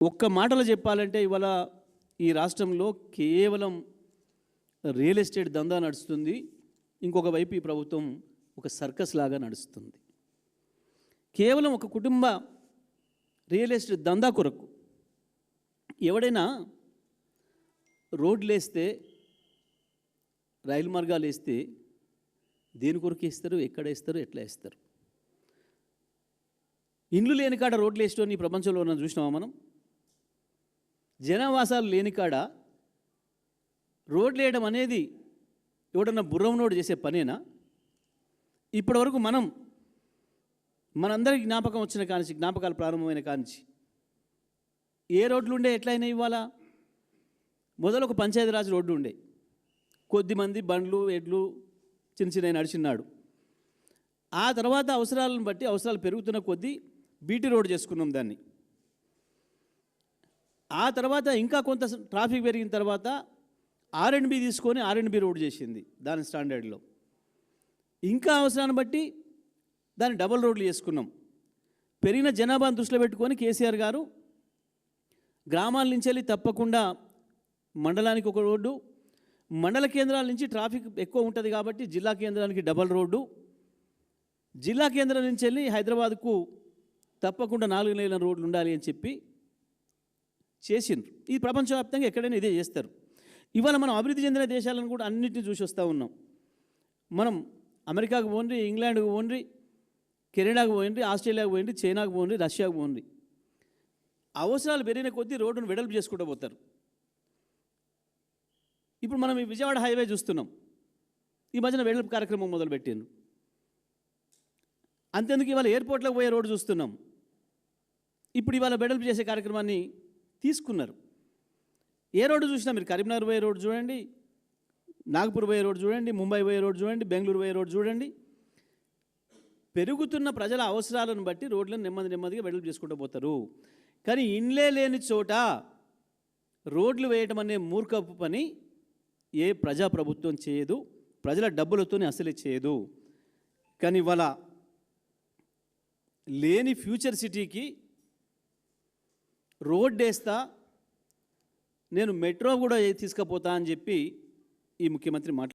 ఒక్క మాటలో చెప్పాలంటే ఇవాళ ఈ రాష్ట్రంలో కేవలం రియల్ ఎస్టేట్ దందా నడుస్తుంది. ఇంకొక వైపు ఈ ప్రభుత్వం ఒక సర్కస్ లాగా నడుస్తుంది. కేవలం ఒక కుటుంబ రియల్ ఎస్టేట్ దందా కొరకు ఎవడైనా రోడ్లు వేస్తే, రైలు మార్గాలు వేస్తే దేని కొరకు వేస్తారు, ఎక్కడ వేస్తారు, ఎట్లా వేస్తారు? ఇండ్లు లేని కాడ రోడ్లు వేసేటోని ఈ ప్రపంచంలో మనం చూసినామా? మనం జనావాసాలు లేని కాడ రోడ్లు వేయడం అనేది ఎవడన్నా బుర్రమునోడు చేసే పనేనా? ఇప్పటివరకు మనందరికి జ్ఞాపకం వచ్చిన కానించి, జ్ఞాపకాలు ప్రారంభమైన కానించి ఏ రోడ్లు ఉండే, ఎట్లయినా ఇవ్వాలా? మొదలు ఒక పంచాయతీరాజ్ రోడ్డు ఉండే, కొద్దిమంది బండ్లు ఎడ్లు చిన్న చిన్న నడిచిన్నాడు. ఆ తర్వాత అవసరాలను బట్టి, అవసరాలు పెరుగుతున్న కొద్దీ బీటీ రోడ్ చేసుకున్నాం దాన్ని. ఆ తర్వాత ఇంకా కొంత ట్రాఫిక్ పెరిగిన తర్వాత R&B తీసుకొని R&B రోడ్ చేసింది దాని స్టాండర్డ్లో. ఇంకా అవసరాన్ని బట్టి దాన్ని డబుల్ రోడ్లు చేసుకున్నాం. పెరిగిన జనాభాను దృష్టిలో పెట్టుకొని కేసీఆర్ గారు గ్రామాల నుంచి వెళ్ళి తప్పకుండా మండలానికి ఒక రోడ్డు, మండల కేంద్రాల నుంచి ట్రాఫిక్ ఎక్కువ ఉంటుంది కాబట్టి జిల్లా కేంద్రానికి డబల్ రోడ్డు, జిల్లా కేంద్రం నుంచి వెళ్ళి హైదరాబాద్కు తప్పకుండా 4 లేన్ల రోడ్లు ఉండాలి అని చెప్పి చేసిండ్రు. ఈ ప్రపంచవ్యాప్తంగా ఎక్కడైనా ఇదే చేస్తారు. ఇవాళ మనం అభివృద్ధి చెందిన దేశాలను కూడా అన్నింటినీ చూసి వస్తూ ఉన్నాం. మనం అమెరికాకు పోండి, ఇంగ్లాండ్కు పోండి, కెనడాకు పోయింది, ఆస్ట్రేలియాకు పోయింది, చైనాకు పోండి, రష్యాకు పోండి. అవసరాలు పెరిగిన కొద్దీ రోడ్డును వెడల్పు చేసుకుంటూ పోతారు. ఇప్పుడు మనం ఈ విజయవాడ హైవే చూస్తున్నాం. ఈ మధ్యన వెడల్పు కార్యక్రమం మొదలుపెట్టిండ్రు. అంతెందుకు ఇవాళ ఎయిర్పోర్ట్లోకి పోయే రోడ్డు చూస్తున్నాం. ఇప్పుడు ఇవాళ వెడల్పు చేసే కార్యక్రమాన్ని తీసుకున్నారు. ఏ రోడ్డు చూసినా మీరు కరీంనగర్ పోయే రోడ్డు చూడండి, నాగపూర్ పోయే రోడ్డు చూడండి, ముంబై పోయే రోడ్డు చూడండి, బెంగళూరు పోయే రోడ్డు చూడండి. పెరుగుతున్న ప్రజల అవసరాలను బట్టి రోడ్లను నెమ్మదిగా వెడల్పు చేసుకుంటూ పోతారు. కానీ ఇండ్లే లేని చోట రోడ్లు వేయటం అనే మూర్ఖపు పని ఏ ప్రజాప్రభుత్వం చేయదు, ప్రజల డబ్బులతోనే అసలే చేయదు. కానీ ఇవాళ లేని ఫ్యూచర్ సిటీకి రోడ్ వేస్తా, నేను మెట్రో కూడా తీసుకుపోతా అని చెప్పి ఈ ముఖ్యమంత్రి